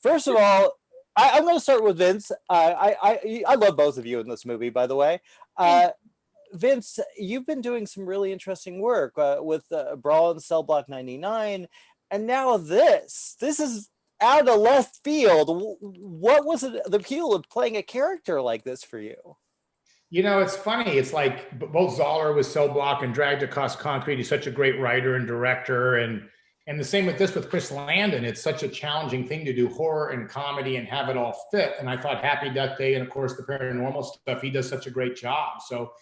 First of all, I'm going to start with Vince. I love both of you in this movie, by the way. Vince, you've been doing some really interesting work with Brawl in Cell Block 99, and now this. This is out of left field. What was the appeal of playing a character like this for you? You know, it's funny. It's like both Zoller with Cell Block and Drag to Cost Concrete. He's such a great writer and director, and the same with this with Chris Landon. It's such a challenging thing to do horror and comedy and have it all fit. And I thought Happy Death Day and of course the paranormal stuff, he does such a great job. So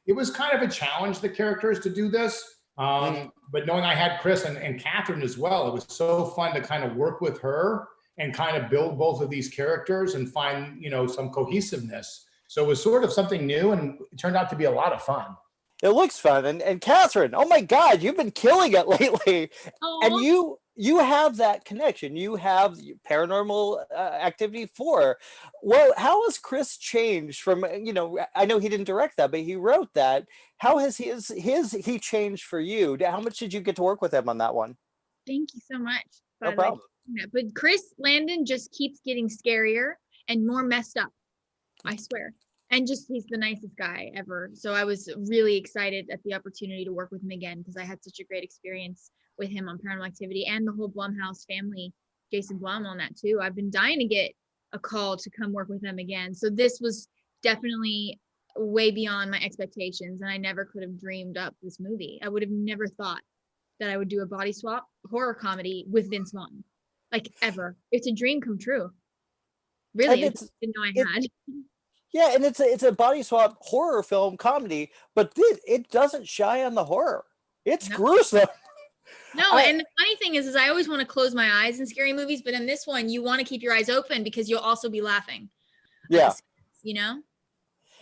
it was kind of a challenge, the characters, to do this. But knowing I had Chris and Kathryn as well, it was so fun to kind of work with her and kind of build both of these characters and find, you know, some cohesiveness. So it was sort of something new, and it turned out to be a lot of fun. It looks fun. And Kathryn, oh my God, you've been killing it lately. Aww. And you have that connection. You have Paranormal Activity 4. Well, how has Chris changed from, you know, I know he didn't direct that, but he wrote that. How has he changed for you? How much did you get to work with him on that one? Thank you so much. No problem. But Chris Landon just keeps getting scarier and more messed up. I swear. And just, he's the nicest guy ever. So I was really excited at the opportunity to work with him again, because I had such a great experience with him on Paranormal Activity, and the whole Blumhouse family, Jason Blum on that too. I've been dying to get a call to come work with them again. So this was definitely way beyond my expectations, and I never could have dreamed up this movie. I would have never thought that I would do a body swap horror comedy with Vince Vaughn, like, ever. It's a dream come true. Really, I didn't know I had. Yeah, and it's a body swap horror film comedy, but it doesn't shy on the horror. It's gruesome. No, and the funny thing is I always want to close my eyes in scary movies, but in this one, you want to keep your eyes open because you'll also be laughing. Yeah. You know?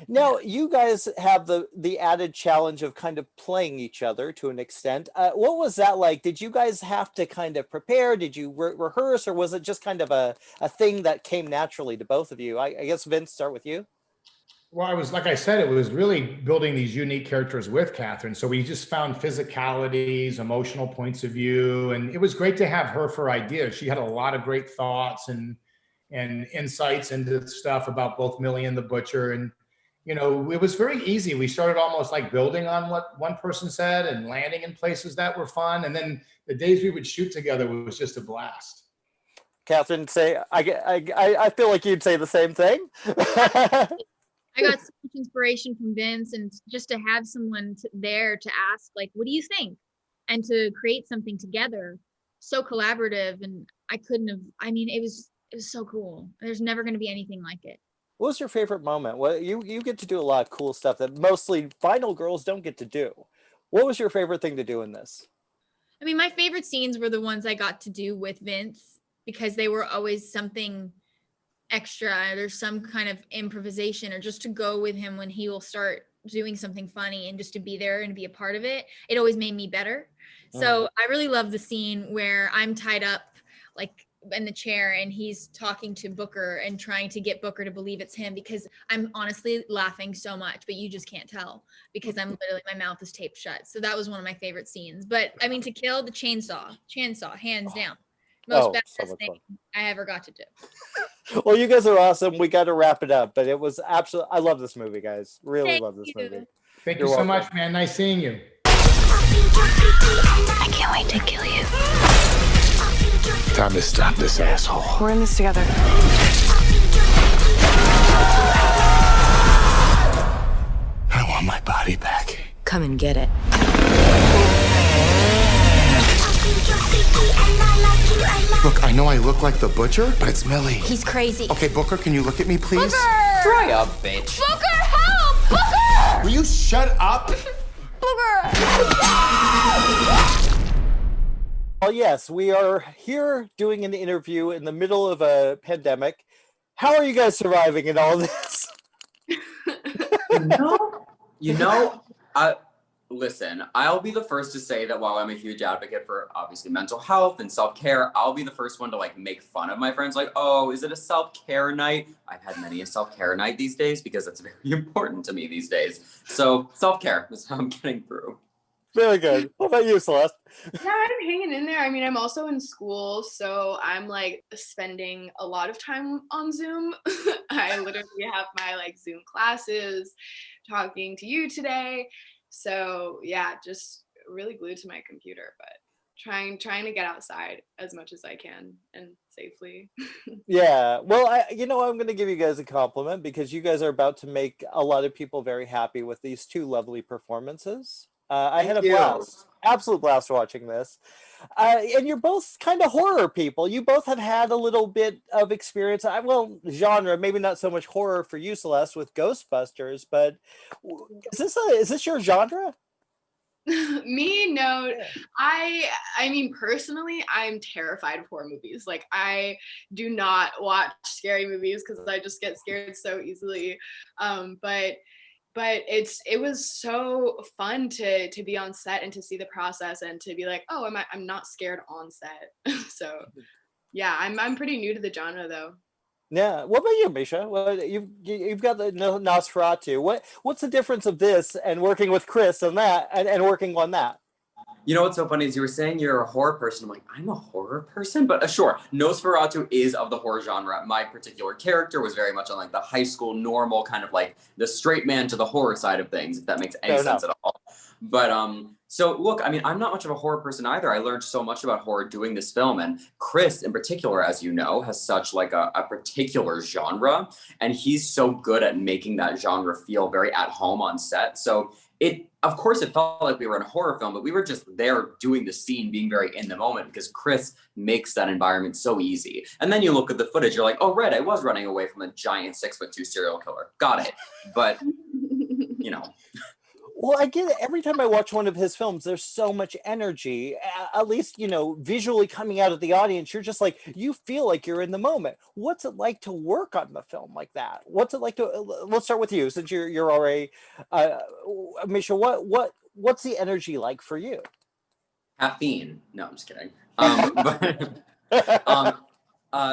Now, you guys have the added challenge of kind of playing each other to an extent. What was that like? Did you guys have to kind of prepare? Did you rehearse, or was it just kind of a thing that came naturally to both of you? I guess, Vince, start with you. Well, like I said, it was really building these unique characters with Kathryn. So we just found physicalities, emotional points of view, and it was great to have her for ideas. She had a lot of great thoughts and insights into stuff about both Millie and the Butcher. And, you know, it was very easy. We started almost like building on what one person said and landing in places that were fun. And then the days we would shoot together was just a blast. Kathryn, I feel like you'd say the same thing. I got so much inspiration from Vince, and just to have someone there to ask, like, what do you think? And to create something together, so collaborative. And it was so cool. There's never going to be anything like it. What was your favorite moment? Well, you get to do a lot of cool stuff that mostly final girls don't get to do. What was your favorite thing to do in this? I mean, my favorite scenes were the ones I got to do with Vince, because they were always something extra. There's some kind of improvisation, or just to go with him when he will start doing something funny, and just to be there and be a part of it. It always made me better. So I really love the scene where I'm tied up like in the chair, and he's talking to Booker and trying to get Booker to believe it's him, because I'm honestly laughing so much, but you just can't tell because I'm literally, my mouth is taped shut. So that was one of my favorite scenes. But I mean, to kill the chainsaw, hands down. Most badass thing I ever got to do. Well, you guys are awesome. We got to wrap it up, but it was absolutely, I love this movie, guys. Really love this movie. Thank you so much, man. Nice seeing you. I can't wait to kill you. Time to stop this asshole. We're in this together. I want my body back. Come and get it. Look, I know I look like the Butcher, but it's Millie. He's crazy. Okay, Booker, can you look at me, please? Booker! Dry up, bitch. Booker, help! Booker! Will you shut up? Booker! Well, yes, we are here doing an interview in the middle of a pandemic. How are you guys surviving in all this? Listen, I'll be the first to say that while I'm a huge advocate for obviously mental health and self-care, I'll be the first one to like make fun of my friends. Like, oh, is it a self-care night? I've had many a self-care night these days because it's very important to me these days. So self-care is how I'm getting through. Very good. What about you, Celeste? Yeah, I'm hanging in there. I mean, I'm also in school, so I'm like spending a lot of time on Zoom. I literally have my like Zoom classes, talking to you today. So yeah, just really glued to my computer, but trying to get outside as much as I can and safely. Yeah, well, I'm going to give you guys a compliment because you guys are about to make a lot of people very happy with these two lovely performances. I had a Thank you. blast, absolute blast watching this. And you're both kind of horror people. You both have had a little bit of experience. Well, genre, maybe not so much horror for you, Celeste, with Ghostbusters, but is this your genre? Me, no. I mean, personally, I'm terrified of horror movies. Like, I do not watch scary movies because I just get scared so easily. But it was so fun to be on set and to see the process and to be like, oh, I'm not scared on set. So yeah, I'm pretty new to the genre though. Yeah. What about you, Misha? Well, you've got the Nosferatu. What's the difference of this and working with Chris on that and working on that? You know what's so funny is you were saying you're a horror person. I'm like, I'm a horror person, but sure, Nosferatu is of the horror genre. My particular character was very much on like the high school normal kind of like the straight man to the horror side of things, if that makes any sense at all. But so look, I mean, I'm not much of a horror person either. I learned so much about horror doing this film, and Chris in particular, as you know, has such like a particular genre, and he's so good at making that genre feel very at home on set. So of course, it felt like we were in a horror film, but we were just there doing the scene, being very in the moment because Chris makes that environment so easy. And then you look at the footage, you're like, oh, right, I was running away from a giant 6'2" serial killer. Got it. But, you know. Well, I get it. Every time I watch one of his films, there's so much energy, at least, visually coming out of the audience. You're just like, you feel like you're in the moment. What's it like to work on the film like that? What's it like let's start with you, since you're already, Misha, what's the energy like for you? Caffeine. No, I'm just kidding.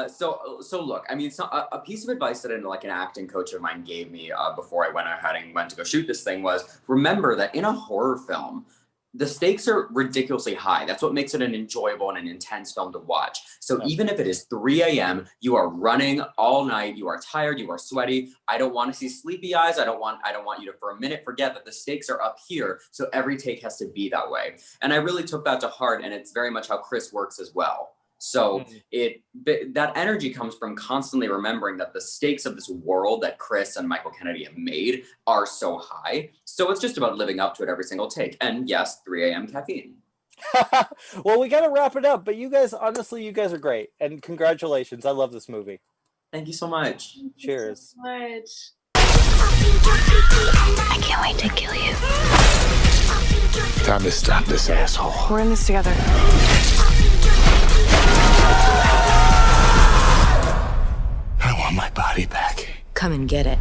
So look, I mean, a piece of advice that like an acting coach of mine gave me before I went to go shoot this thing was, remember that in a horror film, the stakes are ridiculously high. That's what makes it an enjoyable and an intense film to watch. So even if it is 3 a.m., you are running all night, you are tired, you are sweaty. I don't want to see sleepy eyes. I don't want you to for a minute forget that the stakes are up here. So every take has to be that way. And I really took that to heart, and it's very much how Chris works as well. So that energy comes from constantly remembering that the stakes of this world that Chris and Michael Kennedy have made are so high. So it's just about living up to it every single take. And yes, 3 a.m. caffeine. Well, we got to wrap it up, but you guys, honestly, you guys are great. And congratulations. I love this movie. Thank you so much. Cheers. Thank you so much. I can't wait to kill you. Time to stop this asshole. We're in this together. I want my body back. Come and get it.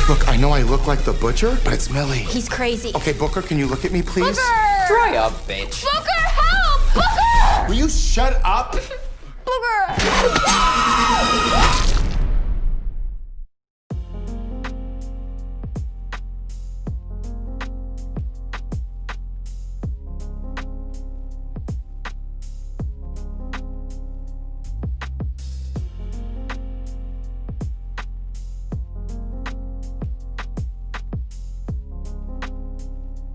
Look, I know I look like the butcher, but it's Millie. He's crazy. Okay, Booker, can you look at me, please? Booker! Dry up, bitch. Booker, help! Booker! Will you shut up? Booker!